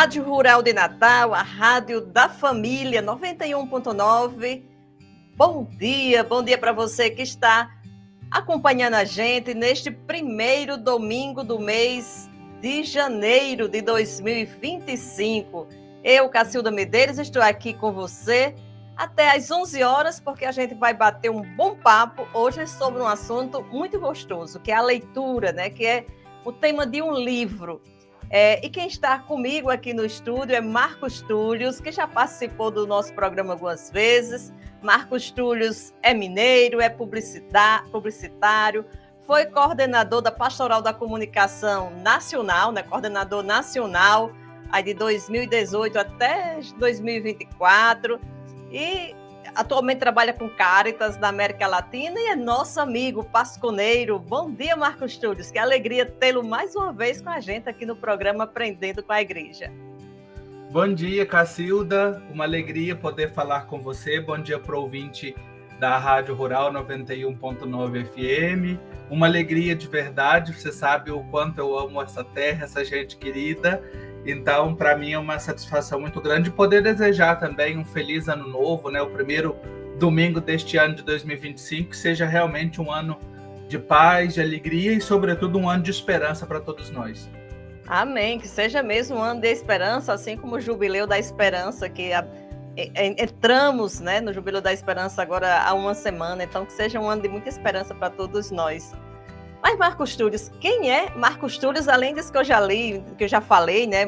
Rádio Rural de Natal, a rádio da família 91.9. Bom dia para você que está acompanhando a gente neste primeiro domingo do mês de janeiro de 2025. Eu, Cacilda Medeiros, estou aqui com você até às 11 horas, porque a gente vai bater um bom papo hoje sobre um assunto muito gostoso, que é a leitura, né? Que é o tema de um livro. E quem está comigo aqui no estúdio é Marcos Túlios, que já participou do nosso programa algumas vezes. Marcos Túlios é mineiro, é publicitário, foi coordenador da Pastoral da Comunicação Nacional, né? Coordenador nacional aí de 2018 até 2024, e atualmente trabalha com Cáritas da América Latina e é nosso amigo pasconeiro. Bom dia, Marcos Túlios, que alegria tê-lo mais uma vez com a gente aqui no programa Aprendendo com a Igreja. Bom dia, Cacilda, uma alegria poder falar com você. Bom dia para o ouvinte da Rádio Rural 91.9 FM. Uma alegria de verdade, você sabe o quanto eu amo essa terra, essa gente querida. Então, para mim é uma satisfação muito grande poder desejar também um feliz ano novo, né? O primeiro domingo deste ano de 2025, que seja realmente um ano de paz, de alegria e, sobretudo, um ano de esperança para todos nós. Amém, que seja mesmo um ano de esperança, assim como o Jubileu da Esperança, que entramos, né, no Jubileu da Esperança agora há uma semana, então que seja um ano de muita esperança para todos nós. Mas Marcos Túlios, quem é Marcos Túlios, além disso que eu já li, que eu já falei, né?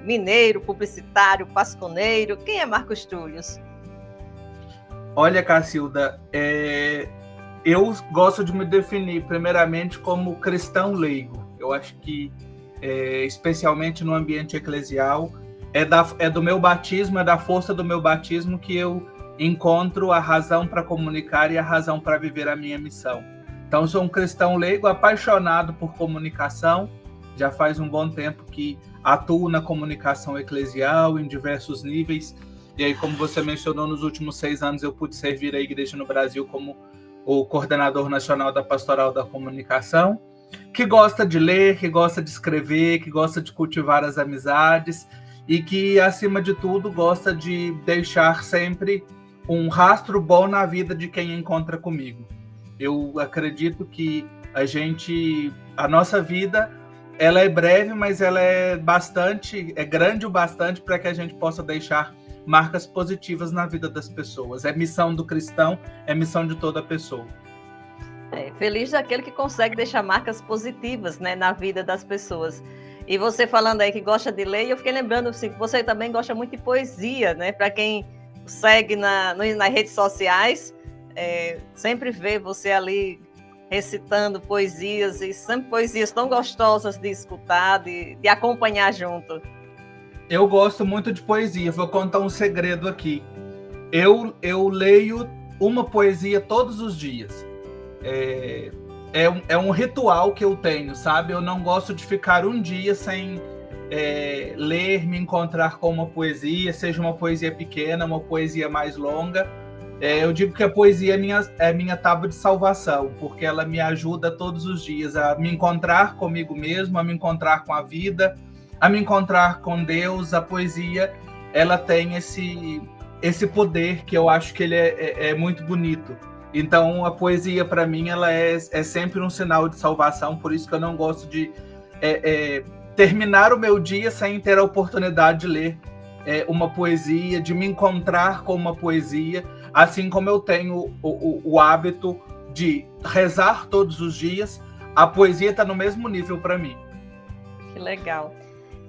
Mineiro, publicitário, pasconeiro, quem é Marcos Túlios? Olha, Cacilda, eu gosto de me definir primeiramente como cristão leigo. Eu acho que, especialmente no ambiente eclesial, é do meu batismo, é da força do meu batismo que eu encontro a razão para comunicar e a razão para viver a minha missão. Então, sou um cristão leigo, apaixonado por comunicação. Já faz um bom tempo que atuo na comunicação eclesial em diversos níveis. E aí, como você mencionou, nos últimos 6 anos eu pude servir a igreja no Brasil como o coordenador nacional da Pastoral da Comunicação, que gosta de ler, que gosta de escrever, que gosta de cultivar as amizades e que, acima de tudo, gosta de deixar sempre um rastro bom na vida de quem encontra comigo. Eu acredito que a nossa vida, ela é breve, mas ela é grande o bastante para que a gente possa deixar marcas positivas na vida das pessoas. É missão do cristão, é missão de toda pessoa. Feliz daquele que consegue deixar marcas positivas, né, na vida das pessoas. E você falando aí que gosta de ler, eu fiquei lembrando assim, que você também gosta muito de poesia, né? Para quem segue nas redes sociais, sempre vê você ali recitando poesias, e sempre poesias tão gostosas de escutar, de acompanhar junto. Eu gosto muito de poesia, vou contar um segredo aqui. Eu leio uma poesia todos os dias. É um ritual que eu tenho, sabe? Eu não gosto de ficar um dia sem ler, me encontrar com uma poesia, seja uma poesia pequena, uma poesia mais longa. Eu digo que a poesia é minha tábua de salvação, porque ela me ajuda todos os dias a me encontrar comigo mesmo, a me encontrar com a vida, a me encontrar com Deus. A poesia, ela tem esse poder que eu acho que ele é muito bonito. Então, a poesia, para mim, ela é sempre um sinal de salvação, por isso que eu não gosto de terminar o meu dia sem ter a oportunidade de ler uma poesia, de me encontrar com uma poesia, assim como eu tenho o hábito de rezar todos os dias. A poesia está no mesmo nível para mim. Que legal.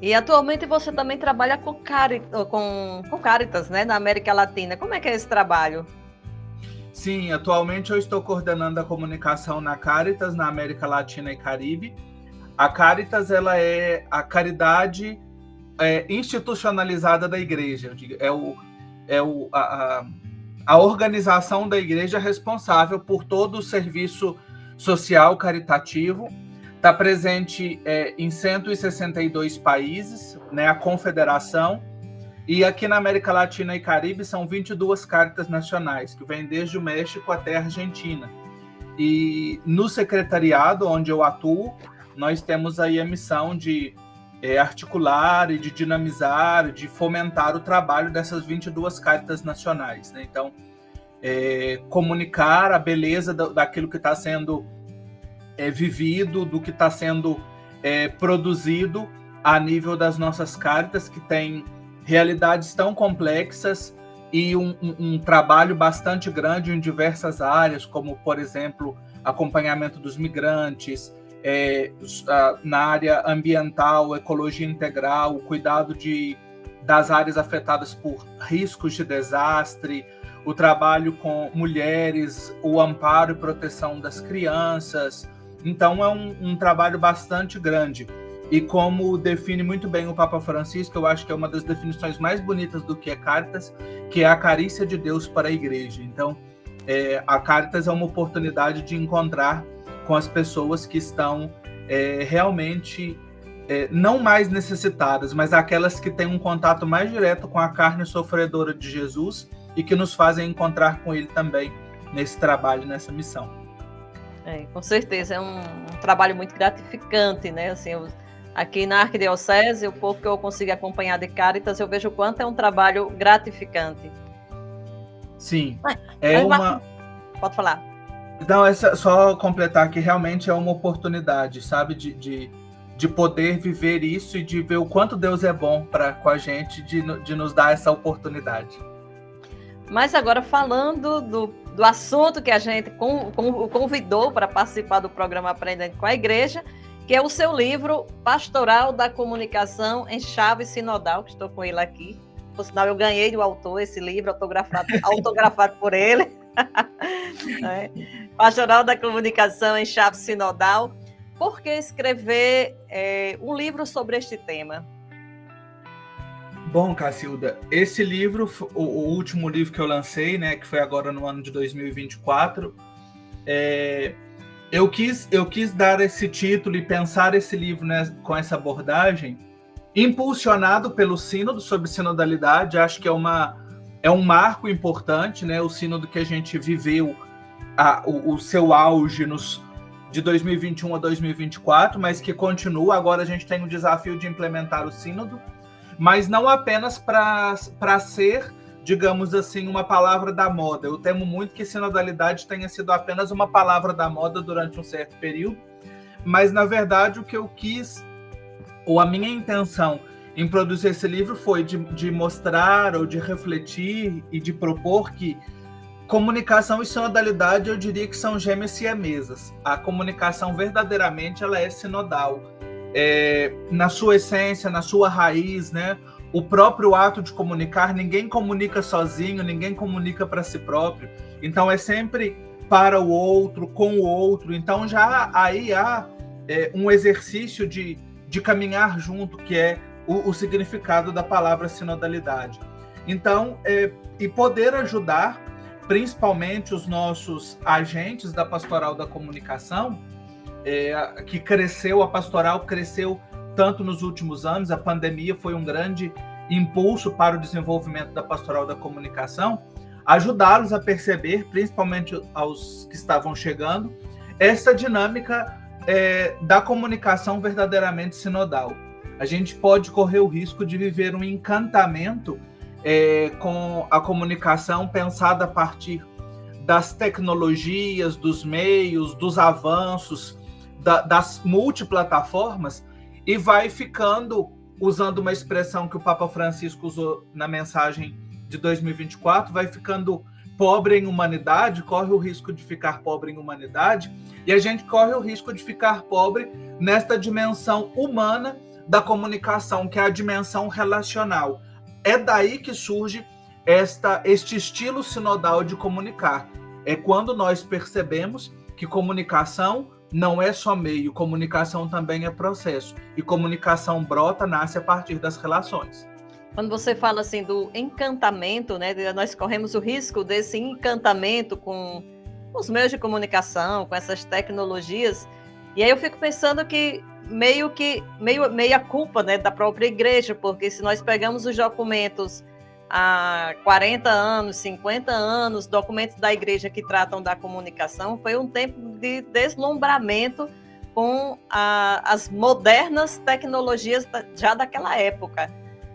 E atualmente você também trabalha com Cáritas, né, na América Latina. Como é que é esse trabalho? Sim, atualmente eu estou coordenando a comunicação na Cáritas, na América Latina e Caribe. A Cáritas, ela é a caridade institucionalizada da igreja. A organização da igreja responsável por todo o serviço social caritativo. Está presente em 162 países, né, a confederação. E aqui na América Latina e Caribe são 22 Cáritas nacionais, que vêm desde o México até a Argentina. E no secretariado onde eu atuo, nós temos aí a missão de articular e de dinamizar, de fomentar o trabalho dessas 22 Cáritas nacionais, né? Então, comunicar a beleza daquilo que está sendo vivido, do que está sendo produzido a nível das nossas Cáritas, que tem realidades tão complexas e um trabalho bastante grande em diversas áreas, como, por exemplo, acompanhamento dos migrantes, na área ambiental, ecologia integral, o cuidado das áreas afetadas por riscos de desastre, o trabalho com mulheres, o amparo e proteção das crianças. Então, é um trabalho bastante grande. E como define muito bem o Papa Francisco, eu acho que é uma das definições mais bonitas do que é Cáritas, que é a carícia de Deus para a Igreja. Então, a Cáritas é uma oportunidade de encontrar com as pessoas que estão realmente não mais necessitadas, mas aquelas que têm um contato mais direto com a carne sofredora de Jesus e que nos fazem encontrar com ele também nesse trabalho, nessa missão. Com certeza, é um trabalho muito gratificante, né? Assim, aqui na Arquidiocese, o pouco que eu consigo acompanhar de Cáritas, eu vejo o quanto é um trabalho gratificante. Sim. Pode falar. Não, só completar que realmente é uma oportunidade, sabe, de poder viver isso e de ver o quanto Deus é bom com a gente, de nos dar essa oportunidade. Mas agora, falando do assunto que a gente convidou para participar do programa Aprendendo com a Igreja, que é o seu livro Pastoral da Comunicação em Chave Sinodal, que estou com ele aqui. Por sinal, eu ganhei do autor esse livro, autografado por ele. Pastoral da Comunicação em Chave Sinodal. Por que escrever um livro sobre este tema? Bom, Cacilda, esse livro, o último livro que eu lancei, né, que foi agora no ano de 2024, eu quis dar esse título e pensar esse livro, né, com essa abordagem, impulsionado pelo Sínodo sobre sinodalidade. Acho que é um marco importante, né, o Sínodo que a gente viveu o seu auge de 2021 a 2024, mas que continua. Agora a gente tem o desafio de implementar o Sínodo, mas não apenas para ser, digamos assim, uma palavra da moda. Eu temo muito que sinodalidade tenha sido apenas uma palavra da moda durante um certo período, mas, na verdade, o que eu quis, ou a minha intenção em produzir esse livro foi de mostrar ou de refletir e de propor que comunicação e sinodalidade, eu diria que são gêmeas siamesas. A comunicação, verdadeiramente, ela é sinodal. Na sua essência, na sua raiz, né? O próprio ato de comunicar, ninguém comunica sozinho, ninguém comunica para si próprio. Então, é sempre para o outro, com o outro. Então, já aí há um exercício de caminhar junto, que é o significado da palavra sinodalidade. Então, e poder ajudar, principalmente os nossos agentes da Pastoral da Comunicação, que a pastoral cresceu tanto nos últimos anos. A pandemia foi um grande impulso para o desenvolvimento da Pastoral da Comunicação, ajudá-los a perceber, principalmente aos que estavam chegando, essa dinâmica da comunicação verdadeiramente sinodal. A gente pode correr o risco de viver um encantamento com a comunicação pensada a partir das tecnologias, dos meios, dos avanços, das multiplataformas, e vai ficando, usando uma expressão que o Papa Francisco usou na mensagem de 2024, vai ficando pobre em humanidade, corre o risco de ficar pobre em humanidade, e a gente corre o risco de ficar pobre nesta dimensão humana da comunicação, que é a dimensão relacional. É daí que surge este estilo sinodal de comunicar. É quando nós percebemos que comunicação não é só meio, comunicação também é processo. E comunicação nasce a partir das relações. Quando você fala assim do encantamento, né, nós corremos o risco desse encantamento com os meios de comunicação, com essas tecnologias. E aí eu fico pensando que meio a culpa, né, da própria igreja, porque se nós pegamos os documentos há 40 anos, 50 anos, documentos da igreja que tratam da comunicação, foi um tempo de deslumbramento com as modernas tecnologias já daquela época.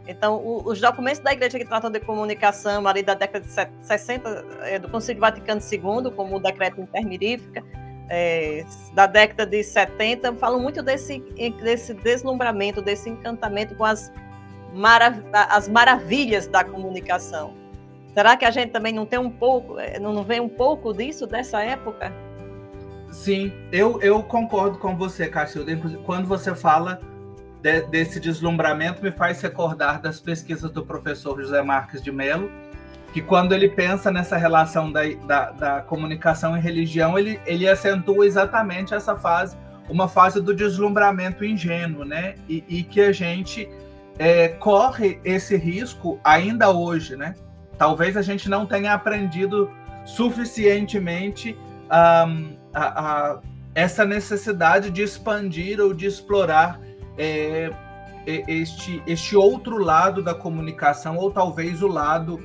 Então, os documentos da Igreja que tratam de comunicação ali da década de 60, do Concílio Vaticano II, como o decreto intermirífica, da década de 70, falam muito desse deslumbramento, desse encantamento com as maravilhas da comunicação. Será que a gente também não tem não vê um pouco disso, dessa época? Sim, eu concordo com você, Cacilda. Quando você fala desse deslumbramento, me faz recordar das pesquisas do professor José Marques de Mello, que quando ele pensa nessa relação da comunicação e religião, ele acentua exatamente essa fase, uma fase do deslumbramento ingênuo, né? E que a gente corre esse risco ainda hoje, né? Talvez a gente não tenha aprendido suficientemente essa necessidade de expandir ou de explorar este outro lado da comunicação, ou talvez o lado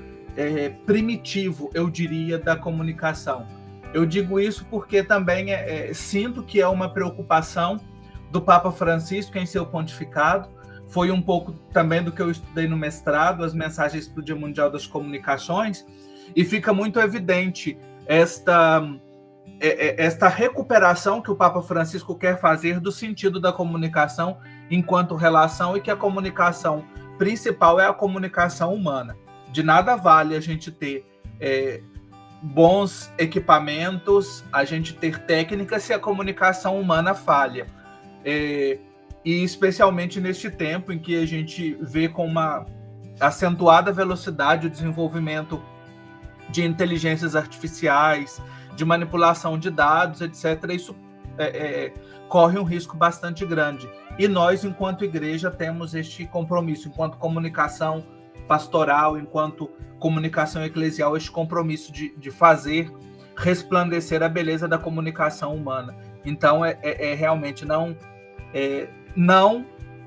primitivo, eu diria, da comunicação. Eu digo isso porque também sinto que é uma preocupação do Papa Francisco em seu pontificado. Foi um pouco também do que eu estudei no mestrado, as mensagens para o Dia Mundial das Comunicações, e fica muito evidente esta recuperação que o Papa Francisco quer fazer do sentido da comunicação enquanto relação, e que a comunicação principal é a comunicação humana. De nada vale a gente ter bons equipamentos, a gente ter técnicas, se a comunicação humana falha. E especialmente neste tempo em que a gente vê com uma acentuada velocidade o desenvolvimento de inteligências artificiais, de manipulação de dados, etc., isso corre um risco bastante grande. E nós, enquanto igreja, temos este compromisso, enquanto comunicação pastoral, enquanto comunicação eclesial, este compromisso de fazer resplandecer a beleza da comunicação humana. Então, realmente não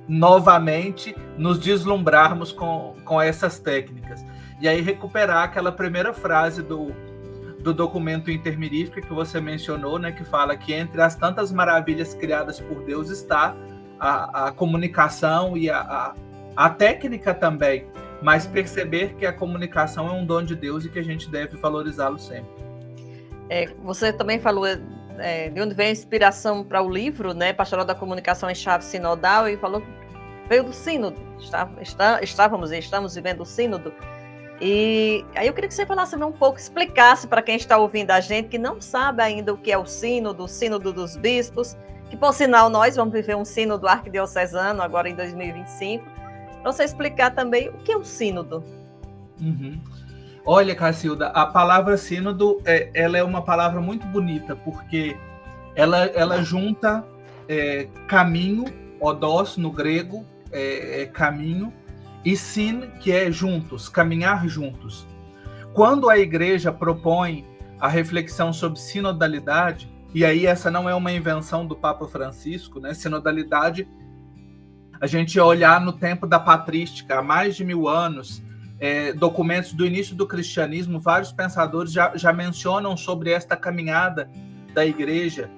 novamente nos deslumbrarmos com essas técnicas. E aí recuperar aquela primeira frase do documento intermirífico que você mencionou, né, que fala que entre as tantas maravilhas criadas por Deus está a comunicação e a técnica também, mas perceber que a comunicação é um dom de Deus e que a gente deve valorizá-lo sempre. Você também falou de onde vem a inspiração para o livro, né, Pastoral da Comunicação em Chave Sinodal, e falou que veio do sínodo. Estamos vivendo o sínodo. E aí eu queria que você falasse um pouco, explicasse para quem está ouvindo a gente, que não sabe ainda o que é o sínodo dos bispos, que por sinal nós vamos viver um sínodo arquidiocesano agora em 2025, para você explicar também o que é o sínodo. Uhum. Olha, Cacilda, a palavra sínodo ela é uma palavra muito bonita, porque ela junta caminho, odos no grego, caminho, e sin, que é juntos, caminhar juntos. Quando a igreja propõe a reflexão sobre sinodalidade, e aí essa não é uma invenção do Papa Francisco, né? Sinodalidade, a gente olhar no tempo da patrística, há mais de 1000 anos, documentos do início do cristianismo, vários pensadores já mencionam sobre esta caminhada da igreja.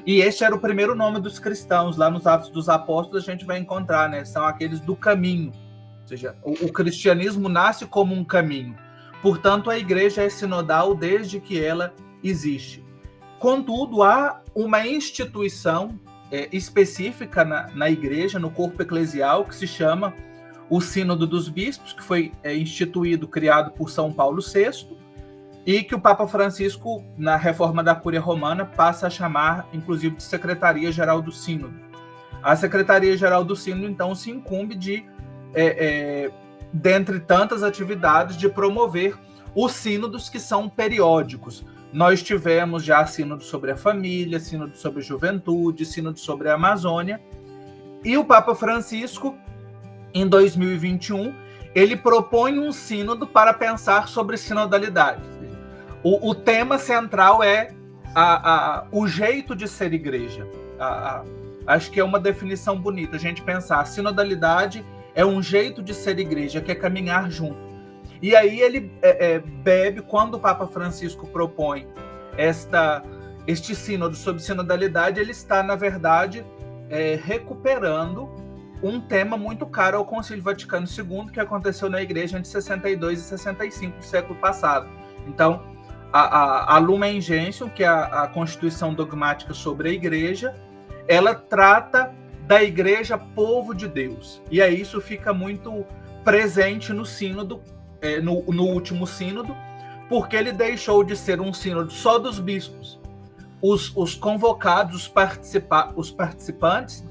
E este era o primeiro nome dos cristãos. Lá nos Atos dos Apóstolos a gente vai encontrar, né? São aqueles do caminho. Ou seja, o cristianismo nasce como um caminho. Portanto, a igreja é sinodal desde que ela existe. Contudo, há uma instituição específica na igreja, no corpo eclesial, que se chama o Sínodo dos Bispos, que foi instituído, criado por São Paulo VI, e que o Papa Francisco, na reforma da Cúria Romana, passa a chamar, inclusive, de Secretaria-Geral do Sínodo. A Secretaria-Geral do Sínodo, então, se incumbe de, dentre tantas atividades, de promover os sínodos que são periódicos. Nós tivemos já sínodo sobre a família, sínodo sobre a juventude, sínodo sobre a Amazônia, e o Papa Francisco, em 2021, ele propõe um sínodo para pensar sobre sinodalidade. O tema central é o jeito de ser igreja. Acho que é uma definição bonita, a gente pensar, a sinodalidade é um jeito de ser igreja, que é caminhar junto. E aí ele bebe, quando o Papa Francisco propõe este sínodo sobre sinodalidade, ele está, na verdade, recuperando um tema muito caro ao Concílio Vaticano II, que aconteceu na Igreja entre 62 e 65 do século passado. Então, a Lumen Gentium, que é a Constituição Dogmática sobre a Igreja, ela trata da Igreja povo de Deus. E aí isso fica muito presente no sínodo, no último sínodo, porque ele deixou de ser um sínodo só dos bispos. Os convocados, os participantes,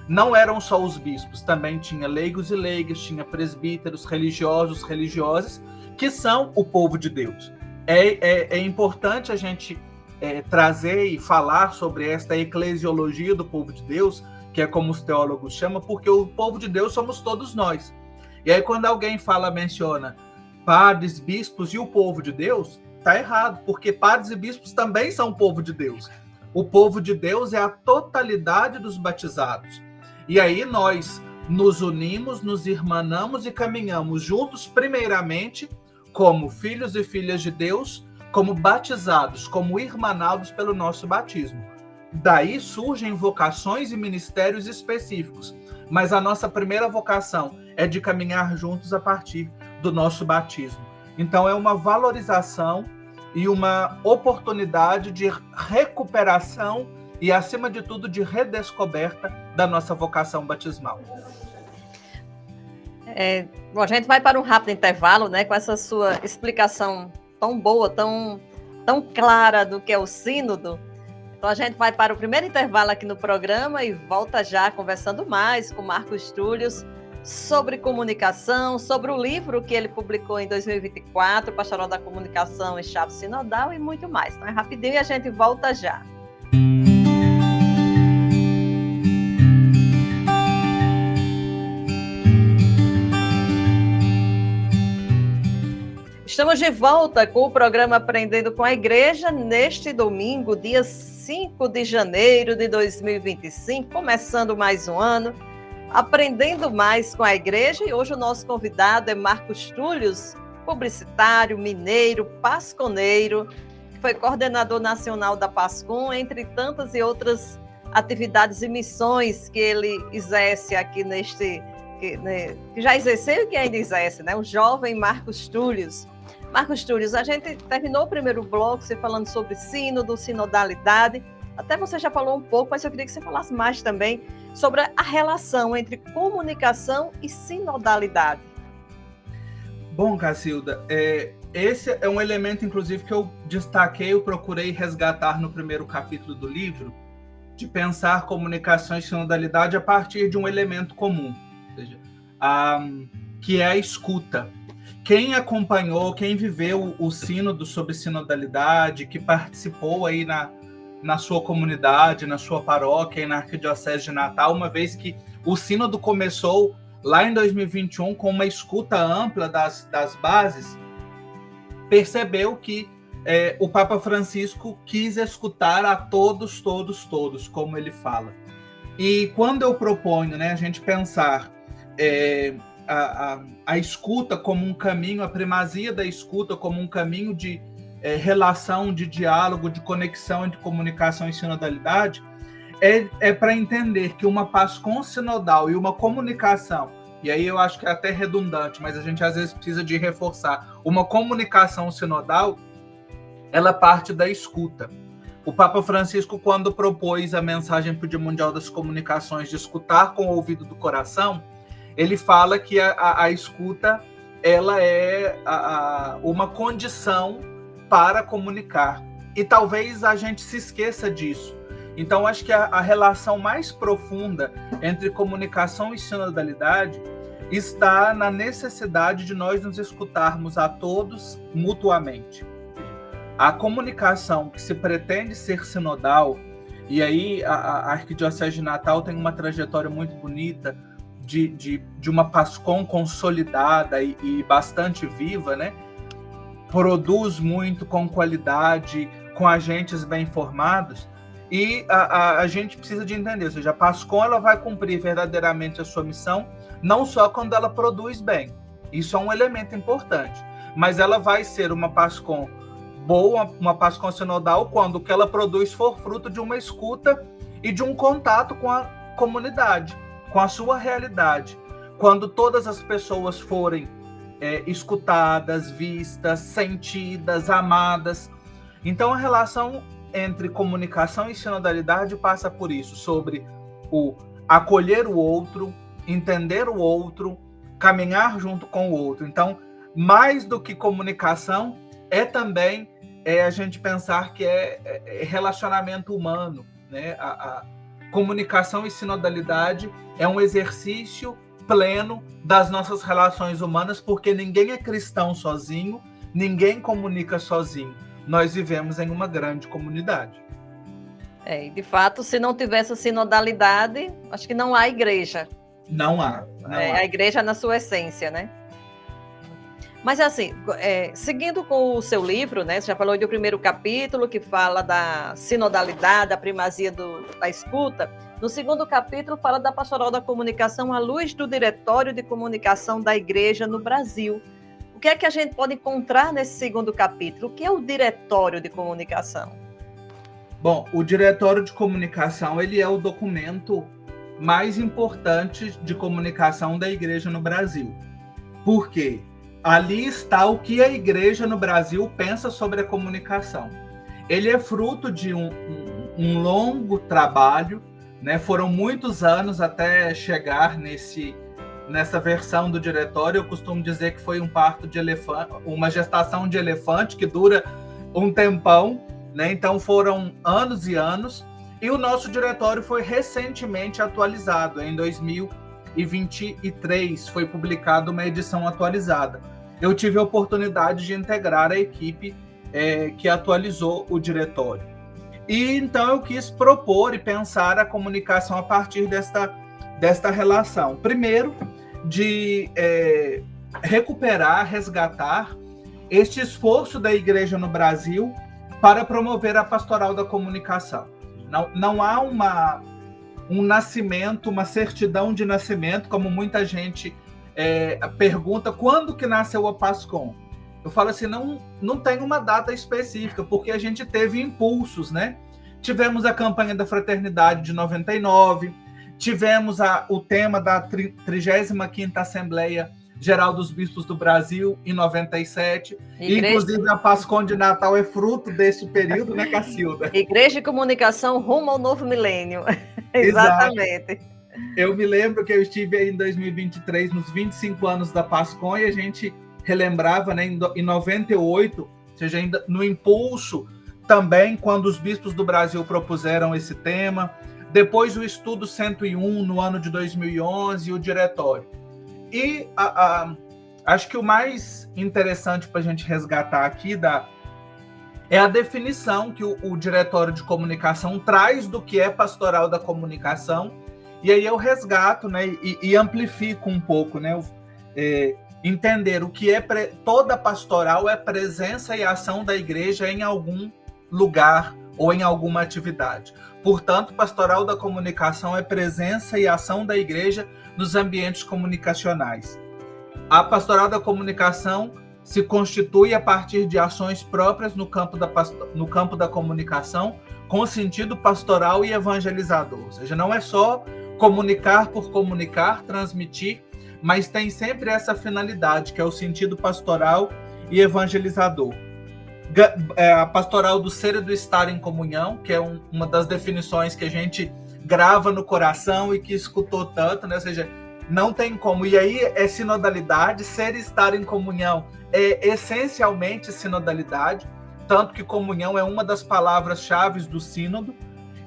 não eram só os bispos, também tinha leigos e leigas, tinha presbíteros, religiosos, religiosas, que são o povo de Deus. É importante a gente trazer e falar sobre esta eclesiologia do povo de Deus, que é como os teólogos chamam, porque o povo de Deus somos todos nós. E aí quando alguém menciona padres, bispos e o povo de Deus, está errado, porque padres e bispos também são o povo de Deus. O povo de Deus é a totalidade dos batizados. E aí nós nos unimos, nos irmanamos e caminhamos juntos, primeiramente, como filhos e filhas de Deus, como batizados, como irmanados pelo nosso batismo. Daí surgem vocações e ministérios específicos, mas a nossa primeira vocação é de caminhar juntos a partir do nosso batismo. Então é uma valorização e uma oportunidade de recuperação e, acima de tudo, de redescoberta da nossa vocação batismal. Bom, a gente vai para um rápido intervalo, né, com essa sua explicação tão boa, tão clara do que é o sínodo. Então a gente vai para o primeiro intervalo aqui no programa e volta já conversando mais com Marcos Túlios sobre comunicação, sobre o livro que ele publicou em 2024, Pastoral da Comunicação e Chave Sinodal, e muito mais. Então é rapidinho e a gente volta já. Estamos de volta com o programa Aprendendo com a Igreja, neste domingo, dia 5 de janeiro de 2025, começando mais um ano, aprendendo mais com a Igreja. E hoje o nosso convidado é Marcos Túlios, publicitário, mineiro, pasconeiro, que foi coordenador nacional da PASCOM, entre tantas e outras atividades e missões que ele exerce aqui que já exerceu e que ainda exerce, né? O jovem Marcos Túlios. Marcos Túlios, a gente terminou o primeiro bloco você falando sobre sínodo, sinodalidade. Até você já falou um pouco, mas eu queria que você falasse mais também sobre a relação entre comunicação e sinodalidade. Bom, Cacilda, esse é um elemento, inclusive, que eu destaquei, eu procurei resgatar no primeiro capítulo do livro, de pensar comunicação e sinodalidade a partir de um elemento comum, ou seja, que é a escuta. Quem acompanhou, quem viveu o sínodo sobre sinodalidade, que participou aí na sua comunidade, na sua paróquia e na Arquidiocese de Natal, uma vez que o sínodo começou lá em 2021 com uma escuta ampla das bases, percebeu que o Papa Francisco quis escutar a todos, como ele fala. E quando eu proponho, né, a gente pensar a escuta como um caminho, a primazia da escuta como um caminho de relação, de diálogo, de conexão entre comunicação e sinodalidade, é para entender que uma PASCOM sinodal e uma comunicação, e aí eu acho que é até redundante, mas a gente às vezes precisa de reforçar, uma comunicação sinodal, ela parte da escuta. O Papa Francisco, quando propôs a mensagem para o Dia Mundial das Comunicações de escutar com o ouvido do coração, ele fala que a escuta ela é uma condição para comunicar. E talvez a gente se esqueça disso. Então, acho que a relação mais profunda entre comunicação e sinodalidade está na necessidade de nós nos escutarmos a todos mutuamente. A comunicação que se pretende ser sinodal, e aí a Arquidiocese de Natal tem uma trajetória muito bonita de uma PASCOM consolidada e bastante viva, né? Produz muito com qualidade, com agentes bem formados, e a gente precisa de entender, ou seja, a PASCOM ela vai cumprir verdadeiramente a sua missão, não só quando ela produz bem, isso é um elemento importante, mas ela vai ser uma PASCOM boa, uma PASCOM sinodal, quando o que ela produz for fruto de uma escuta e de um contato com a comunidade, com a sua realidade. Quando todas as pessoas forem escutadas, vistas, sentidas, amadas. Então, a relação entre comunicação e sinodalidade passa por isso, sobre o acolher o outro, entender o outro, caminhar junto com o outro. Então, mais do que comunicação, é também a gente pensar que é relacionamento humano, né? A comunicação e sinodalidade é um exercício pleno das nossas relações humanas, porque ninguém é cristão sozinho, ninguém comunica sozinho. Nós vivemos em uma grande comunidade. De fato, se não tivesse sinodalidade, acho que não há igreja. Não há. A igreja na sua essência, né? Mas assim, seguindo com o seu livro, né? Você já falou do primeiro capítulo, que fala da sinodalidade, da primazia da escuta. No segundo capítulo, fala da pastoral da comunicação à luz do Diretório de Comunicação da Igreja no Brasil. O que é que a gente pode encontrar nesse segundo capítulo? O que é o Diretório de Comunicação? Bom, o Diretório de Comunicação, ele é o documento mais importante de comunicação da Igreja no Brasil. Por quê? Ali está o que a Igreja no Brasil pensa sobre a comunicação. Ele é fruto de um longo trabalho, né? Foram muitos anos até chegar nessa versão do diretório. Eu costumo dizer que foi um parto de elefante, uma gestação de elefante que dura um tempão, né? Então foram anos e anos. E o nosso diretório foi recentemente atualizado. Em 2023 foi publicada uma edição atualizada. Eu tive a oportunidade de integrar a equipe que atualizou o diretório. E então eu quis propor e pensar a comunicação a partir desta relação. Primeiro, de recuperar, resgatar este esforço da Igreja no Brasil para promover a pastoral da comunicação. Não há um nascimento, uma certidão de nascimento, como muita gente pergunta, quando que nasceu a PASCOM? Eu falo assim, não tem uma data específica, porque a gente teve impulsos, né? Tivemos a campanha da Fraternidade de 99, tivemos o tema da 35ª Assembleia Geral dos Bispos do Brasil, em 97. Inclusive, a PASCOM de Natal é fruto deste período, né, Cacilda? Igreja de Comunicação rumo ao novo milênio. Exatamente. Eu me lembro que eu estive aí em 2023, nos 25 anos da PASCOM, e a gente relembrava, né, em 98, ou seja, ainda no impulso também, quando os bispos do Brasil propuseram esse tema. Depois o Estudo 101, no ano de 2011, e o Diretório. E acho que o mais interessante para a gente resgatar aqui é a definição que o Diretório de Comunicação traz do que é pastoral da comunicação. E aí eu resgato, né, e amplifico um pouco, né, entender o que é toda pastoral é presença e ação da igreja em algum lugar ou em alguma atividade. Portanto, pastoral da comunicação é presença e ação da igreja nos ambientes comunicacionais. A pastoral da comunicação se constitui a partir de ações próprias no campo da comunicação, com sentido pastoral e evangelizador. Ou seja, não é só comunicar por comunicar, transmitir, mas tem sempre essa finalidade, que é o sentido pastoral e evangelizador. A pastoral do ser e do estar em comunhão, que é uma das definições que a gente grava no coração e que escutou tanto, né? Ou seja, não tem como. E aí é sinodalidade, ser e estar em comunhão é essencialmente sinodalidade, tanto que comunhão é uma das palavras-chave do sínodo,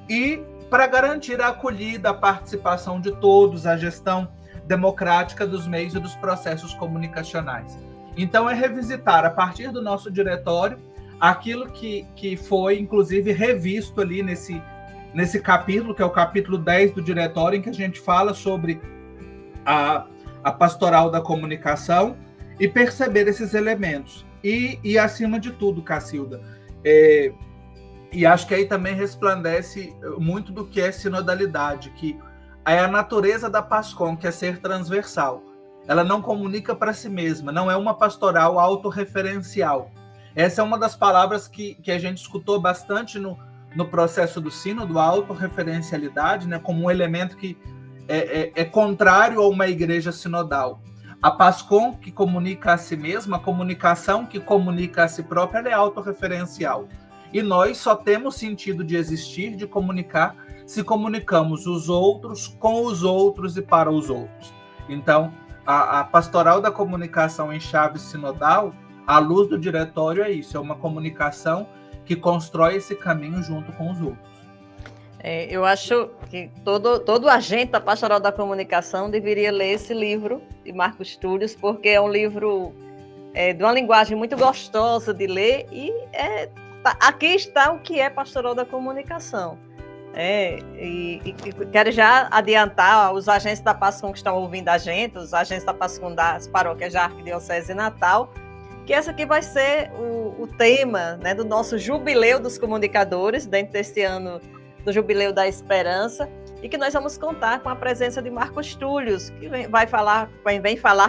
e para garantir a acolhida, a participação de todos, a gestão democrática dos meios e dos processos comunicacionais. Então é revisitar, a partir do nosso diretório, aquilo que foi, inclusive, revisto ali nesse capítulo, que é o capítulo 10 do diretório, em que a gente fala sobre a pastoral da comunicação e perceber esses elementos. E acima de tudo, Cacilda, e acho que aí também resplandece muito do que é sinodalidade, que é a natureza da PASCOM, que é ser transversal. Ela não comunica para si mesma, não é uma pastoral autorreferencial. Essa é uma das palavras que a gente escutou bastante no processo do sínodo, a autorreferencialidade, né, como um elemento que é contrário a uma igreja sinodal. A Pascom, que comunica a si mesma, a comunicação que comunica a si própria, ela é autorreferencial. E nós só temos sentido de existir, de comunicar, se comunicamos os outros com os outros e para os outros. Então, a pastoral da comunicação em chave sinodal, à luz do diretório, é isso, é uma comunicação que constrói esse caminho junto com os outros. Eu acho que todo agente da pastoral da comunicação deveria ler esse livro de Marcos Túlio, porque é um livro de uma linguagem muito gostosa de ler e aqui está o que é pastoral da comunicação. E quero já adiantar os agentes da Pascom que estão ouvindo a gente, os agentes da Pascom das paróquias da Arquidiocese de Natal, que essa aqui vai ser o tema, né, do nosso jubileu dos comunicadores, dentro desse ano do Jubileu da Esperança, e que nós vamos contar com a presença de Marcos Túlio, que vem falar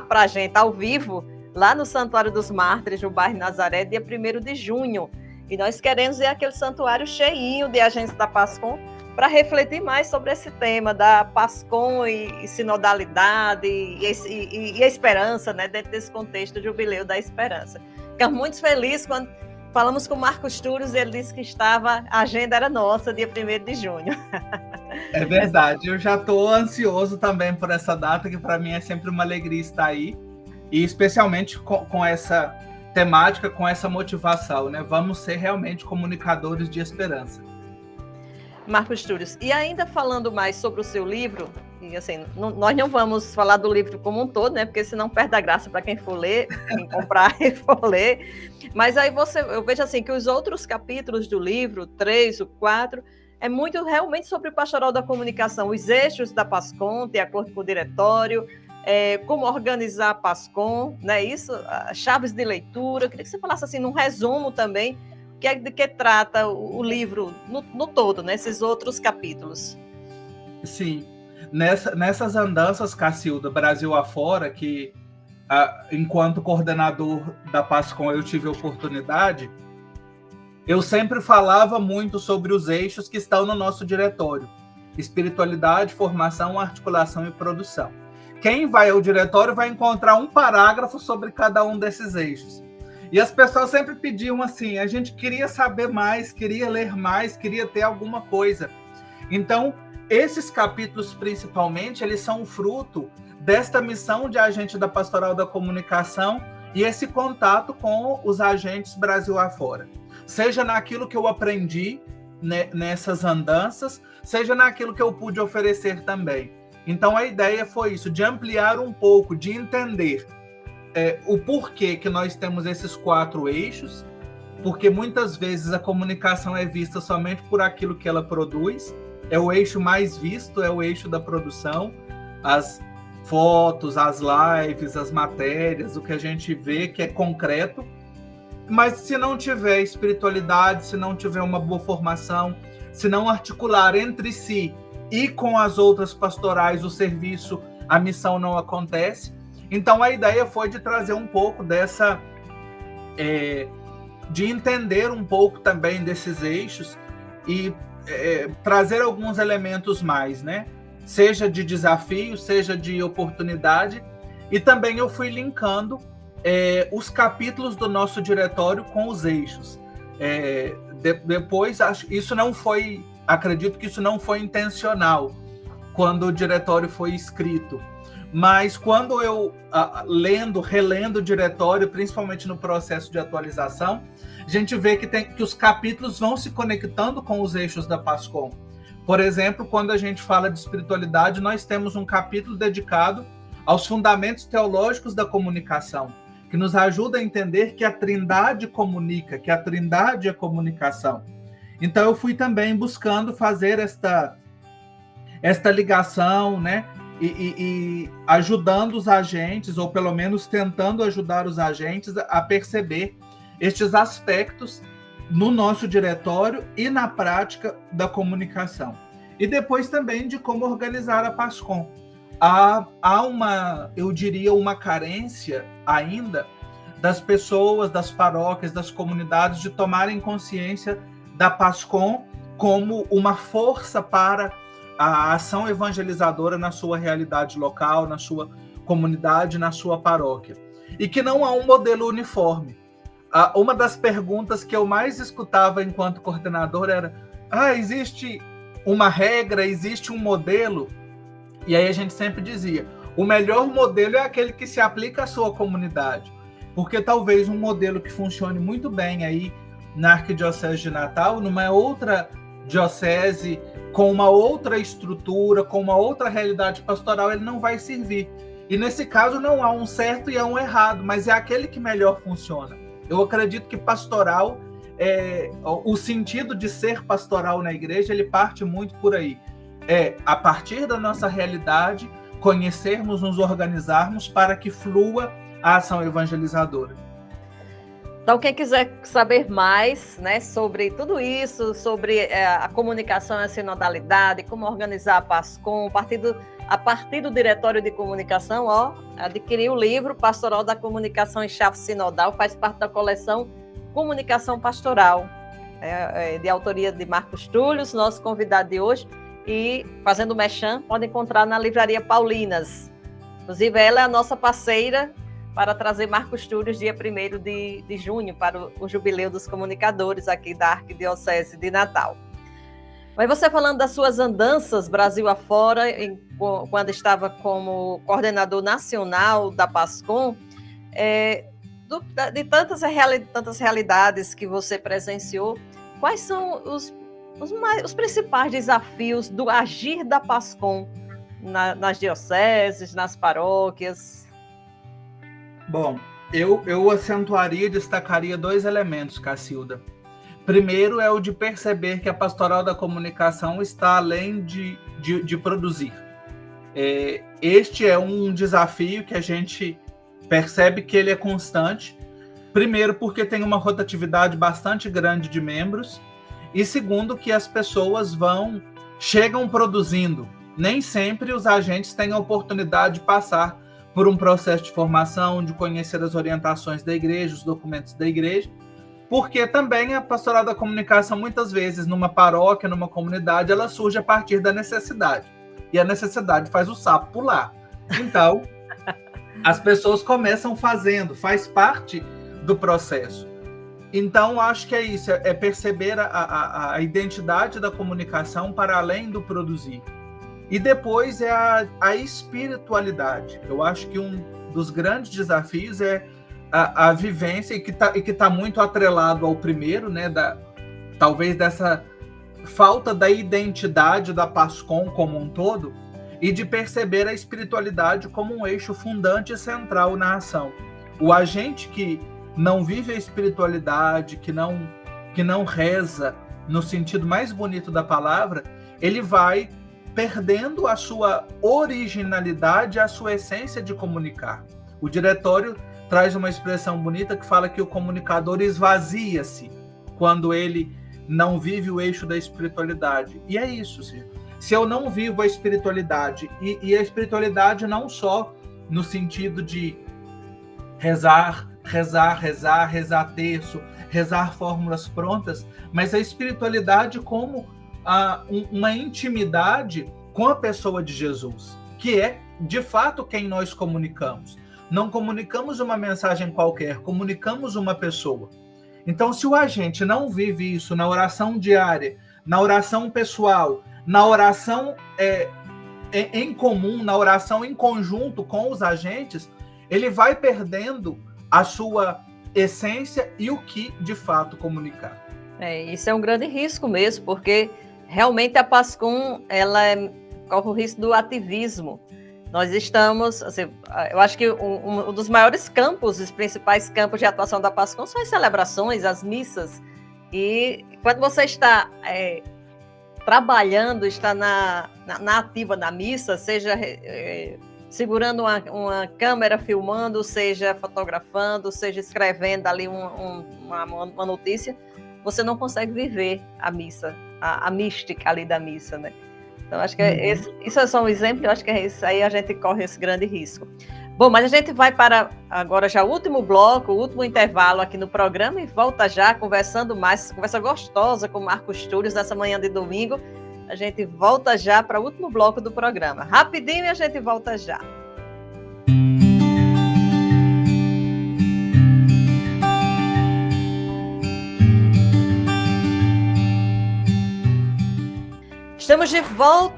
para a gente ao vivo, lá no Santuário dos Mártires, no bairro Nazaré, dia 1º de junho. E nós queremos ver aquele santuário cheinho de agentes da Pascom para refletir mais sobre esse tema da Pascom e sinodalidade e esperança, né, dentro desse contexto do Jubileu da Esperança. Ficamos muito felizes quando falamos com o Marcos Túlio e ele disse que a agenda era nossa, dia 1º de junho. É verdade, eu já estou ansioso também por essa data, que para mim é sempre uma alegria estar aí, e especialmente com essa temática, com essa motivação, né? Vamos ser realmente comunicadores de esperança. Marcos Túlio, e ainda falando mais sobre o seu livro, e assim, nós não vamos falar do livro como um todo, né? Porque senão perde a graça para quem for ler, quem comprar e for ler. Mas aí eu vejo assim que os outros capítulos do livro, o 3, o 4, é muito realmente sobre o pastoral da comunicação, os eixos da Pascom, de acordo com o diretório, como organizar a Pascom, né? Isso, chaves de leitura. Eu queria que você falasse assim, num resumo também, de que trata o livro no todo, nesses outros capítulos. Sim, nessas andanças, Cacilda, Brasil afora, que enquanto coordenador da Pascom eu tive a oportunidade, eu sempre falava muito sobre os eixos que estão no nosso diretório: espiritualidade, formação, articulação e produção. Quem vai ao diretório vai encontrar um parágrafo sobre cada um desses eixos. E as pessoas sempre pediam assim, a gente queria saber mais, queria ler mais, queria ter alguma coisa. Então, esses capítulos, principalmente, eles são fruto desta missão de agente da Pastoral da Comunicação e esse contato com os agentes Brasil afora. Seja naquilo que eu aprendi nessas andanças, seja naquilo que eu pude oferecer também. Então, a ideia foi isso, de ampliar um pouco, de entender o porquê que nós temos esses 4 eixos, porque muitas vezes a comunicação é vista somente por aquilo que ela produz, é o eixo mais visto, é o eixo da produção, as fotos, as lives, as matérias, o que a gente vê que é concreto, mas se não tiver espiritualidade, se não tiver uma boa formação, se não articular entre si e com as outras pastorais o serviço, a missão não acontece. Então a ideia foi de trazer um pouco dessa, de entender um pouco também desses eixos e trazer alguns elementos mais, né? Seja de desafio, seja de oportunidade. E também eu fui linkando os capítulos do nosso diretório com os eixos. Depois, isso não foi, acredito que isso não foi intencional quando o diretório foi escrito. Mas quando eu, relendo o diretório, principalmente no processo de atualização, a gente vê que os capítulos vão se conectando com os eixos da Pascom. Por exemplo, quando a gente fala de espiritualidade, nós temos um capítulo dedicado aos fundamentos teológicos da comunicação, que nos ajuda a entender que a Trindade comunica, que a Trindade é comunicação. Então eu fui também buscando fazer esta ligação, né? E ajudando os agentes, ou pelo menos tentando ajudar os agentes a perceber estes aspectos no nosso diretório e na prática da comunicação. E depois também de como organizar a Pascom. Há uma, eu diria, uma carência ainda das pessoas, das paróquias, das comunidades, de tomarem consciência da PASCOM como uma força para a ação evangelizadora na sua realidade local, na sua comunidade, na sua paróquia. E que não há um modelo uniforme. Uma das perguntas que eu mais escutava enquanto coordenador era: existe uma regra, existe um modelo? E aí a gente sempre dizia: o melhor modelo é aquele que se aplica à sua comunidade. Porque talvez um modelo que funcione muito bem aí na Arquidiocese de Natal, numa outra diocese, com uma outra estrutura, com uma outra realidade pastoral, ele não vai servir. E nesse caso não há um certo e há um errado, mas é aquele que melhor funciona. Eu acredito que pastoral, o sentido de ser pastoral na igreja, ele parte muito por aí. A partir da nossa realidade, conhecermos, nos organizarmos para que flua a ação evangelizadora. Então, quem quiser saber mais, né, sobre tudo isso, sobre a comunicação e a sinodalidade, como organizar a PASCOM, a partir do Diretório de Comunicação, adquirir o livro Pastoral da Comunicação em Chave Sinodal, faz parte da coleção Comunicação Pastoral, de autoria de Marcos Túlio, nosso convidado de hoje, e fazendo mechan, pode encontrar na Livraria Paulinas. Inclusive, ela é a nossa parceira para trazer Marcos Túlio dia 1º de junho, para o Jubileu dos Comunicadores aqui da Arquidiocese de Natal. Mas você falando das suas andanças Brasil afora, quando estava como coordenador nacional da PASCOM, de tantas realidades que você presenciou, quais são os principais desafios do agir da PASCOM nas dioceses, nas paróquias? Bom, eu acentuaria e destacaria 2 elementos, Cacilda. Primeiro é o de perceber que a pastoral da comunicação está além de produzir. Este é um desafio que a gente percebe que ele é constante. Primeiro, porque tem uma rotatividade bastante grande de membros. E segundo, que as pessoas chegam produzindo. Nem sempre os agentes têm a oportunidade de passar por um processo de formação, de conhecer as orientações da igreja, os documentos da igreja, porque também a pastoral da comunicação, muitas vezes, numa paróquia, numa comunidade, ela surge a partir da necessidade. E a necessidade faz o sapo pular. Então, as pessoas começam fazendo, faz parte do processo. Então, acho que é isso, é perceber a identidade da comunicação para além do produzir. E depois é a espiritualidade. Eu acho que um dos grandes desafios é a vivência, e que tá muito atrelado ao primeiro, né, talvez dessa falta da identidade da PASCOM como um todo, e de perceber a espiritualidade como um eixo fundante e central na ação. O agente que não vive a espiritualidade, que não reza no sentido mais bonito da palavra, ele vai perdendo a sua originalidade, a sua essência de comunicar. O diretório traz uma expressão bonita que fala que o comunicador esvazia-se quando ele não vive o eixo da espiritualidade. E é isso, se eu não vivo a espiritualidade, e a espiritualidade não só no sentido de rezar terço, rezar fórmulas prontas, mas a espiritualidade como uma intimidade com a pessoa de Jesus, que é, de fato, quem nós comunicamos. Não comunicamos uma mensagem qualquer, comunicamos uma pessoa. Então, se o agente não vive isso na oração diária, na oração pessoal, na oração em comum, na oração em conjunto com os agentes, ele vai perdendo a sua essência e o que, de fato, comunicar. Isso é um grande risco mesmo, porque realmente a PASCOM, ela corre o risco do ativismo. Nós estamos, assim, eu acho que um dos maiores campos, os principais campos de atuação da PASCOM são as celebrações, as missas. E quando você está trabalhando, está na ativa na missa, seja segurando uma câmera, filmando, seja fotografando, seja escrevendo ali uma notícia, você não consegue viver a missa, a mística ali da missa, né? Então, acho que isso é só um exemplo, eu acho que é isso aí, a gente corre esse grande risco. Bom, mas a gente vai para agora já o último bloco, o último intervalo aqui no programa e volta já conversando mais, conversa gostosa com o Marcos Túlio nessa manhã de domingo. A gente volta já para o último bloco do programa. Rapidinho e a gente volta já. Estamos de volta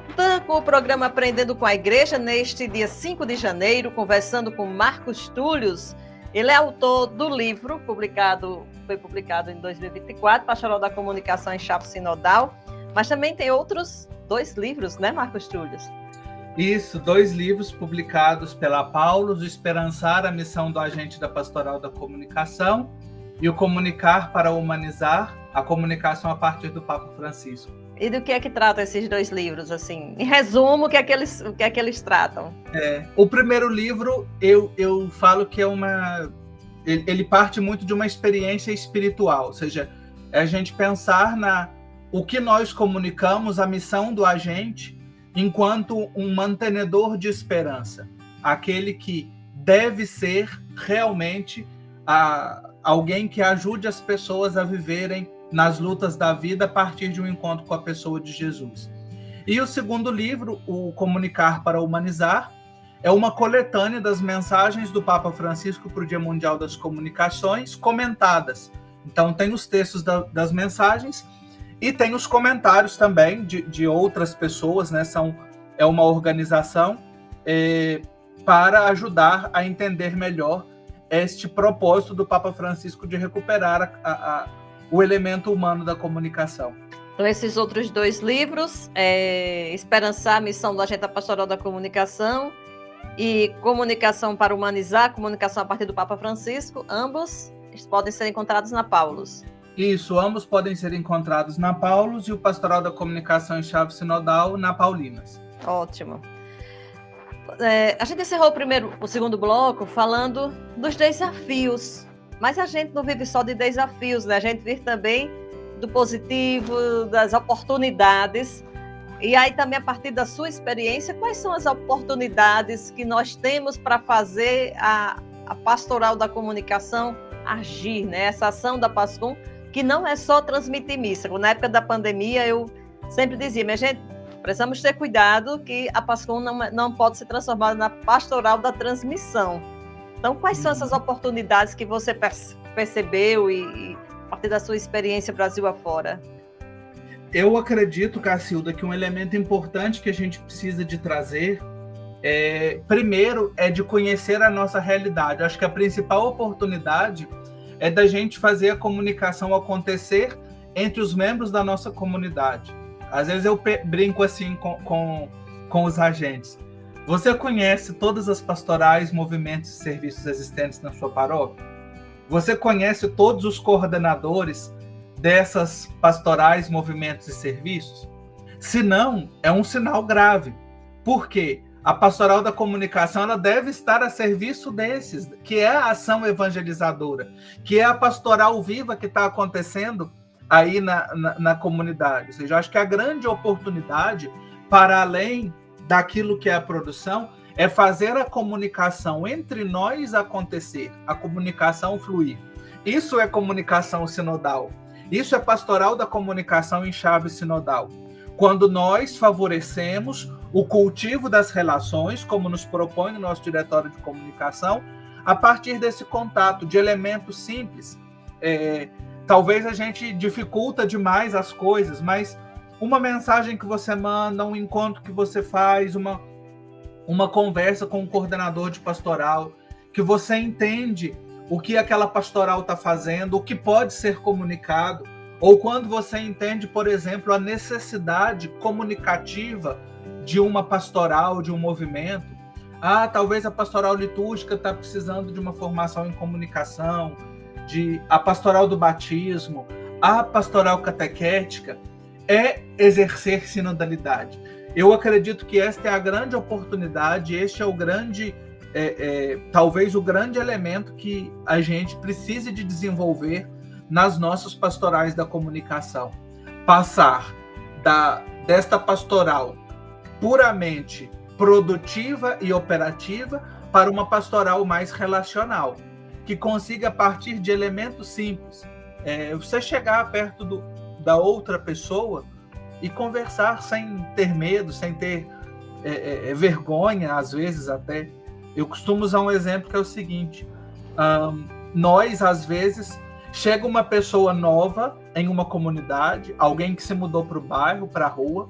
com o programa Aprendendo com a Igreja, neste dia 5 de janeiro, conversando com Marcos Túlio. Ele é autor do livro, foi publicado em 2024, Pastoral da Comunicação em Chave Sinodal, mas também tem outros 2 livros, né, Marcos Túlio? Isso, 2 livros publicados pela Paulus, o Esperançar, a missão do agente da Pastoral da Comunicação, e o Comunicar para Humanizar, a comunicação a partir do Papa Francisco. E do que é que tratam esses 2 livros, assim? Em resumo, o que é que eles tratam? O primeiro livro, eu falo que ele parte muito de uma experiência espiritual, ou seja, é a gente pensar o que nós comunicamos, a missão do agente, enquanto um mantenedor de esperança, aquele que deve ser realmente alguém que ajude as pessoas a viverem nas lutas da vida a partir de um encontro com a pessoa de Jesus. E o segundo livro, o Comunicar para Humanizar, é uma coletânea das mensagens do Papa Francisco para o Dia Mundial das Comunicações, comentadas. Então tem os textos das mensagens e tem os comentários também de outras pessoas, né? É uma organização para ajudar a entender melhor este propósito do Papa Francisco de recuperar o elemento humano da comunicação. Então, esses outros 2 livros, Esperançar, a missão do agente da Pastoral da Comunicação, e Comunicação para Humanizar, comunicação a partir do Papa Francisco, ambos podem ser encontrados na Paulus. Isso, ambos podem ser encontrados na Paulus e o Pastoral da Comunicação em Chave Sinodal na Paulinas. Ótimo. A gente encerrou o segundo bloco falando dos desafios. Mas a gente não vive só de desafios, né? A gente vive também do positivo, das oportunidades. E aí também, a partir da sua experiência, quais são as oportunidades que nós temos para fazer a pastoral da comunicação agir, né? Essa ação da PASCOM, que não é só transmitir missa. Na época da pandemia, eu sempre dizia, minha gente, precisamos ter cuidado que a PASCOM não pode ser transformada na pastoral da transmissão. Então, quais são essas oportunidades que você percebeu e a partir da sua experiência Brasil afora? Eu acredito, Cacilda, que um elemento importante que a gente precisa de trazer, primeiro, é de conhecer a nossa realidade. Eu acho que a principal oportunidade é da gente fazer a comunicação acontecer entre os membros da nossa comunidade. Às vezes eu brinco assim com os agentes. Você conhece todas as pastorais, movimentos e serviços existentes na sua paróquia? Você conhece todos os coordenadores dessas pastorais, movimentos e serviços? Se não, é um sinal grave. Por quê? A pastoral da comunicação ela deve estar a serviço desses, que é a ação evangelizadora, que é a pastoral viva que está acontecendo aí na comunidade. Ou seja, eu acho que a grande oportunidade, para além daquilo que é a produção, é fazer a comunicação entre nós acontecer, a comunicação fluir. Isso é comunicação sinodal. Isso é pastoral da comunicação em chave sinodal. Quando nós favorecemos o cultivo das relações, como nos propõe o nosso diretório de comunicação, a partir desse contato de elementos simples. Talvez a gente dificulta demais as coisas, mas uma mensagem que você manda, um encontro que você faz, uma conversa com um coordenador de pastoral, que você entende o que aquela pastoral está fazendo, o que pode ser comunicado, ou quando você entende, por exemplo, a necessidade comunicativa de uma pastoral, de um movimento. Talvez a pastoral litúrgica está precisando de uma formação em comunicação, a pastoral do batismo, a pastoral catequética, é exercer sinodalidade. Eu acredito que esta é a grande oportunidade, este é o grande, talvez o grande elemento que a gente precise de desenvolver nas nossas pastorais da comunicação. Passar desta pastoral puramente produtiva e operativa para uma pastoral mais relacional, que consiga, a partir de elementos simples, você chegar perto da outra pessoa e conversar sem ter medo, sem ter vergonha, às vezes até. Eu costumo usar um exemplo que é o seguinte: nós, às vezes, chega uma pessoa nova em uma comunidade, alguém que se mudou para o bairro, para a rua,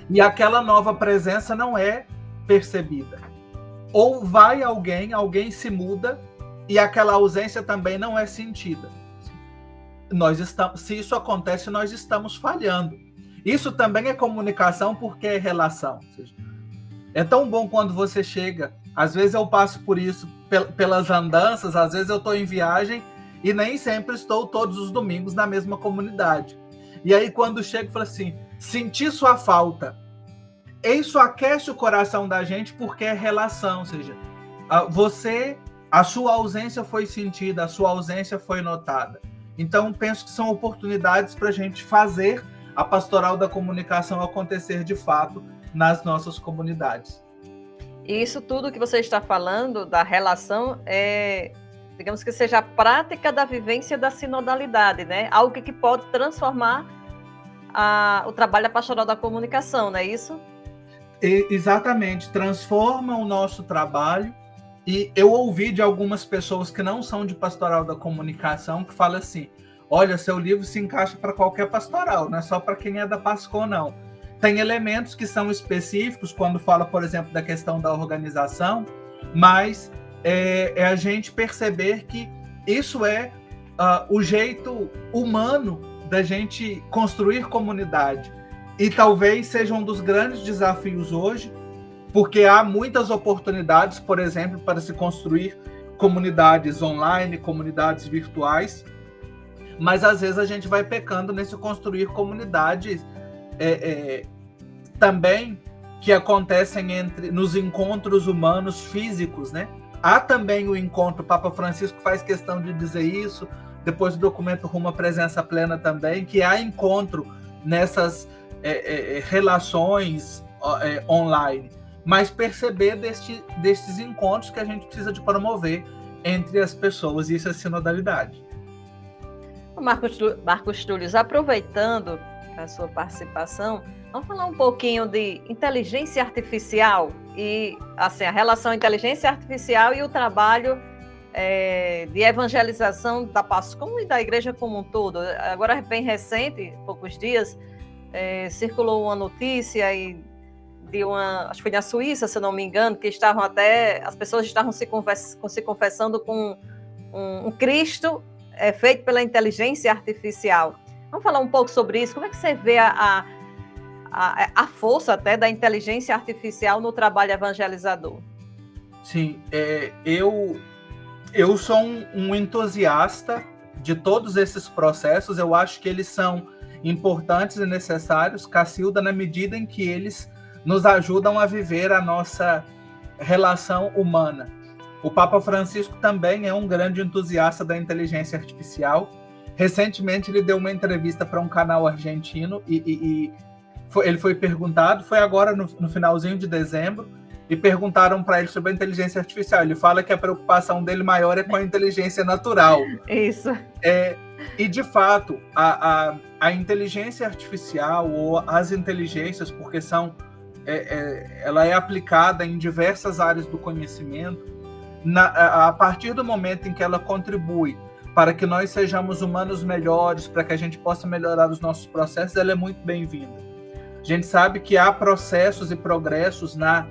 e aquela nova presença não é percebida. Ou vai alguém se muda, e aquela ausência também não é sentida. Se isso acontece, nós estamos falhando. Isso também é comunicação, porque é relação. Ou seja, é tão bom quando você chega. Às vezes eu passo por isso pelas andanças, às vezes eu estou em viagem e nem sempre estou todos os domingos na mesma comunidade. E aí quando chego, eu falo assim: senti sua falta. Isso aquece o coração da gente, porque é relação. Ou seja, a sua ausência foi sentida, a sua ausência foi notada. Então penso que são oportunidades para a gente fazer a pastoral da comunicação acontecer de fato nas nossas comunidades. E isso tudo que você está falando da relação digamos que seja a prática da vivência da sinodalidade, né? Algo que pode transformar o trabalho da pastoral da comunicação, não é isso? Exatamente, transforma o nosso trabalho. E eu ouvi de algumas pessoas que não são de pastoral da comunicação que falam assim: olha, seu livro se encaixa para qualquer pastoral, não é só para quem é da Pascom, não. Tem elementos que são específicos, quando fala, por exemplo, da questão da organização, mas é a gente perceber que isso é o jeito humano da gente construir comunidade. E talvez seja um dos grandes desafios hoje, porque há muitas oportunidades, por exemplo, para se construir comunidades online, comunidades virtuais, mas às vezes a gente vai pecando nesse construir comunidades também que acontecem nos encontros humanos físicos, né? Há também o encontro, o Papa Francisco faz questão de dizer isso, depois do documento Rumo à Presença Plena também, que há encontro nessas relações online, mas perceber destes encontros que a gente precisa de promover entre as pessoas, e isso é sinodalidade. Marcos Túlio, aproveitando a sua participação, vamos falar um pouquinho de inteligência artificial e assim, a relação inteligência artificial e o trabalho de evangelização da Pascom e da igreja como um todo. Agora, bem recente, poucos dias, circulou uma notícia acho que foi na Suíça, se não me engano, que as pessoas estavam se confessando com um Cristo feito pela inteligência artificial. Vamos falar um pouco sobre isso. Como é que você vê a força até da inteligência artificial no trabalho evangelizador? Sim, eu sou um entusiasta de todos esses processos. Eu acho que eles são importantes e necessários, Cacilda, na medida em que eles nos ajudam a viver a nossa relação humana. O Papa Francisco também é um grande entusiasta da inteligência artificial. Recentemente ele deu uma entrevista para um canal argentino e ele foi perguntado, foi agora no finalzinho de dezembro, e perguntaram para ele sobre a inteligência artificial. Ele fala que a preocupação dele maior é com a inteligência natural. Isso. E, de fato, a inteligência artificial, ou as inteligências, porque ela é aplicada em diversas áreas do conhecimento, a partir do momento em que ela contribui para que nós sejamos humanos melhores, para que a gente possa melhorar os nossos processos, ela é muito bem-vinda. A gente sabe que há processos e progressos na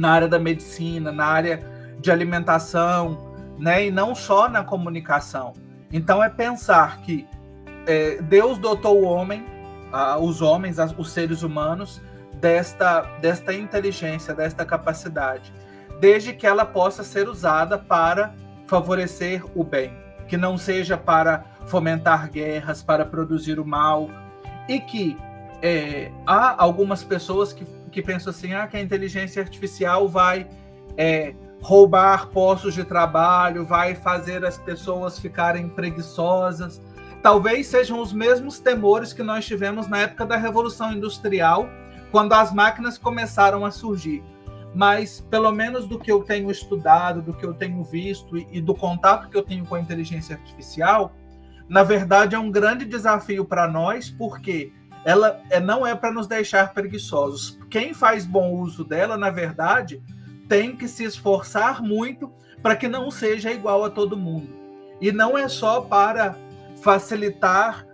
área da medicina, na área de alimentação, né? E não só na comunicação. Então é pensar que Deus dotou o homem, os seres humanos, desta inteligência, desta capacidade, desde que ela possa ser usada para favorecer o bem, que não seja para fomentar guerras, para produzir o mal, e que há algumas pessoas que pensam assim, que a inteligência artificial vai roubar postos de trabalho, vai fazer as pessoas ficarem preguiçosas. Talvez sejam os mesmos temores que nós tivemos na época da Revolução Industrial, quando as máquinas começaram a surgir. mas pelo menos do que eu tenho estudado, do que eu tenho visto e do contato que eu tenho com a inteligência artificial, na verdade é um grande desafio para nós, porque ela não é para nos deixar preguiçosos. Quem faz bom uso dela, na verdade, tem que se esforçar muito para que não seja igual a todo mundo. E não é só para facilitar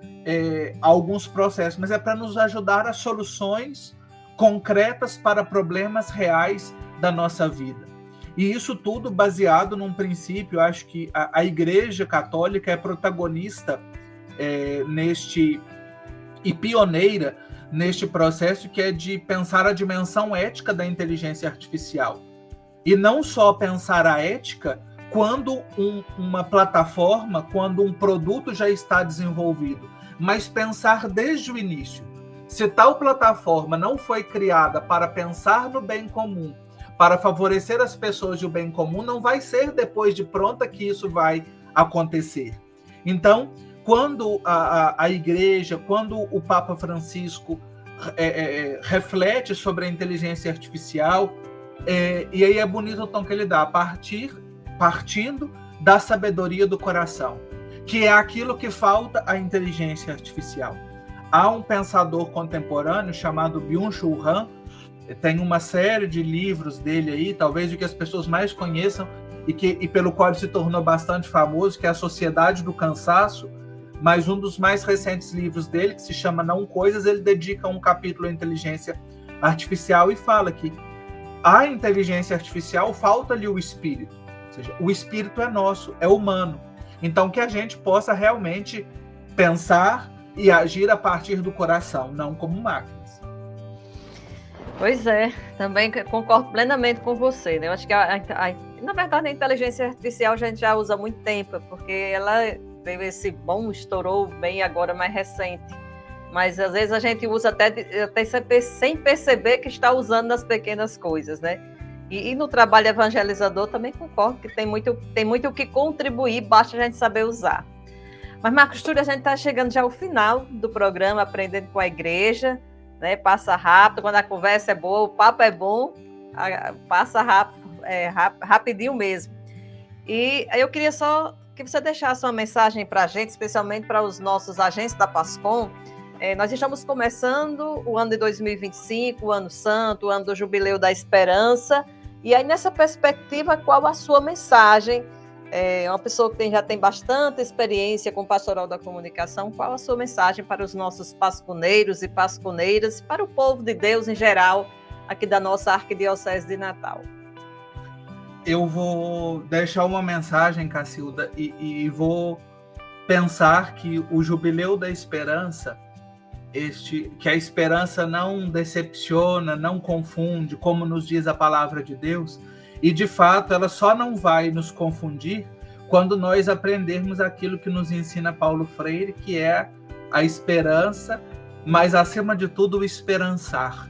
alguns processos, mas é para nos ajudar a soluções concretas para problemas reais da nossa vida. E isso tudo baseado num princípio. Eu acho que a Igreja Católica é protagonista e pioneira neste processo, que é de pensar a dimensão ética da inteligência artificial. E não só pensar a ética quando uma plataforma, quando um produto já está desenvolvido, mas pensar desde o início. Se tal plataforma não foi criada para pensar no bem comum, para favorecer as pessoas e o bem comum, não vai ser depois de pronta que isso vai acontecer. Então, quando a Igreja, quando o Papa Francisco reflete sobre a inteligência artificial, e aí é bonito o tom que ele dá, partindo da sabedoria do coração, que é aquilo que falta à inteligência artificial. Há um pensador contemporâneo chamado Byung-Chul Han, tem uma série de livros dele aí, talvez o que as pessoas mais conheçam e pelo qual ele se tornou bastante famoso, que é A Sociedade do Cansaço, mas um dos mais recentes livros dele, que se chama Não Coisas, ele dedica um capítulo à inteligência artificial e fala que a inteligência artificial falta-lhe o espírito, ou seja, o espírito é nosso, é humano, então que a gente possa realmente pensar e agir a partir do coração, não como máquinas. Pois é, também concordo plenamente com você, né? Eu acho que, na verdade, a inteligência artificial a gente já usa há muito tempo, porque ela teve esse boom, estourou bem agora, mais recente. Mas, às vezes, a gente usa até sem perceber que está usando nas pequenas coisas, né? E no trabalho evangelizador também concordo que tem muito o que contribuir, basta a gente saber usar. Mas, Marcos Túlio, a gente está chegando já ao final do programa Aprendendo com a Igreja, né? Passa rápido, quando a conversa é boa, o papo é bom, passa rápido, rapidinho mesmo. E eu queria só que você deixasse uma mensagem para a gente, especialmente para os nossos agentes da PASCOM. Nós estamos começando o ano de 2025, o ano santo, o ano do Jubileu da Esperança, e aí nessa perspectiva, qual a sua mensagem? Uma pessoa que já tem bastante experiência com pastoral da comunicação, qual a sua mensagem para os nossos pasconeiros e pasconeiras, para o povo de Deus em geral, aqui da nossa Arquidiocese de Natal? Eu vou deixar uma mensagem, Cacilda, e vou pensar que o Jubileu da Esperança, que a esperança não decepciona, não confunde, como nos diz a palavra de Deus, e de fato ela só não vai nos confundir quando nós aprendermos aquilo que nos ensina Paulo Freire, que é a esperança, mas acima de tudo o esperançar.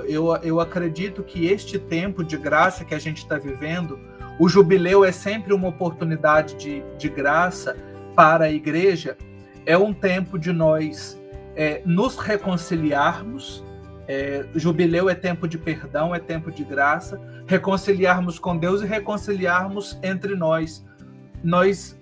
Eu acredito que este tempo de graça que a gente está vivendo, o jubileu é sempre uma oportunidade de graça para a igreja, é um tempo de nós nos reconciliarmos. Jubileu é tempo de perdão, é tempo de graça, reconciliarmos com Deus e reconciliarmos entre nós. Nós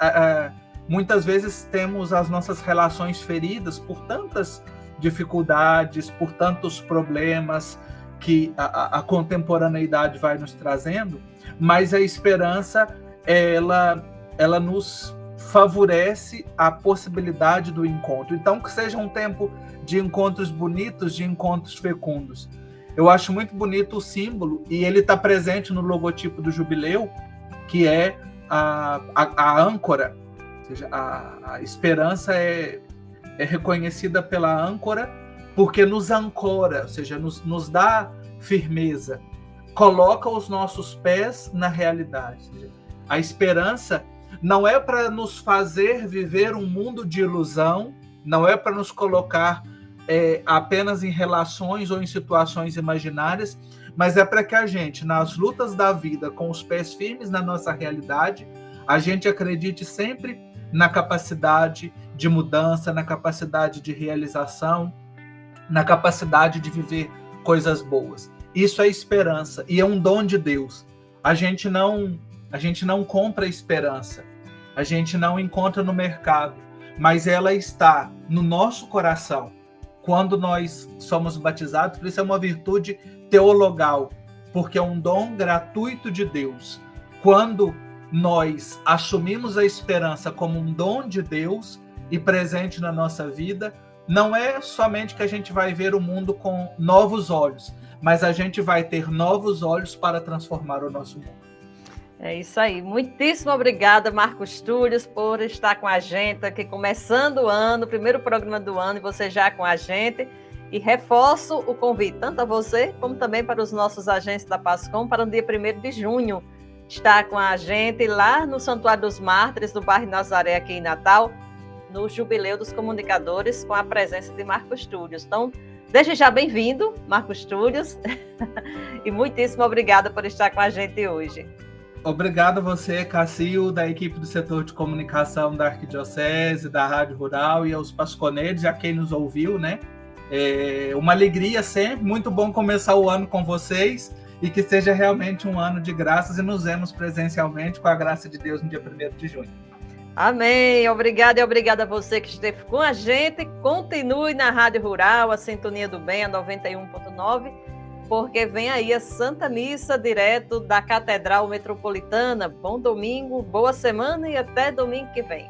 muitas vezes temos as nossas relações feridas por tantas dificuldades, por tantos problemas que a contemporaneidade vai nos trazendo, mas a esperança, ela nos favorece a possibilidade do encontro. Então, que seja um tempo de encontros bonitos, de encontros fecundos. Eu acho muito bonito o símbolo, e ele está presente no logotipo do Jubileu, que é a âncora, ou seja, a esperança é reconhecida pela âncora, porque nos ancora, ou seja, nos dá firmeza, coloca os nossos pés na realidade. Ou seja, a esperança não é para nos fazer viver um mundo de ilusão, não é para nos colocar apenas em relações ou em situações imaginárias, mas é para que a gente, nas lutas da vida, com os pés firmes na nossa realidade, a gente acredite sempre na capacidade de mudança, na capacidade de realização, na capacidade de viver coisas boas. Isso é esperança e é um dom de Deus. A gente não compra esperança, a gente não encontra no mercado, mas ela está no nosso coração. Quando nós somos batizados, por isso é uma virtude teologal, porque é um dom gratuito de Deus. Quando nós assumimos a esperança como um dom de Deus e presente na nossa vida, não é somente que a gente vai ver o mundo com novos olhos, mas a gente vai ter novos olhos para transformar o nosso mundo. É isso aí. Muitíssimo obrigada, Marcos Túlios, por estar com a gente aqui, começando o ano, primeiro programa do ano, e você já com a gente. E reforço o convite, tanto a você, como também para os nossos agentes da PASCOM, para o dia 1º de junho, estar com a gente lá no Santuário dos Mártires, no bairro Nazaré, aqui em Natal, no Jubileu dos Comunicadores, com a presença de Marcos Túlios. Então, desde já bem-vindo, Marcos Túlios, e muitíssimo obrigada por estar com a gente hoje. Obrigado a você, Cássio, da equipe do setor de comunicação da Arquidiocese, da Rádio Rural, e aos pasconeiros e a quem nos ouviu, né? É uma alegria sempre, muito bom começar o ano com vocês e que seja realmente um ano de graças e nos vemos presencialmente com a graça de Deus no dia 1º de junho. Amém. Obrigada e obrigada a você que esteve com a gente. Continue na Rádio Rural, a Sintonia do Bem, a 91.9, porque vem aí a Santa Missa direto da Catedral Metropolitana. Bom domingo, boa semana e até domingo que vem.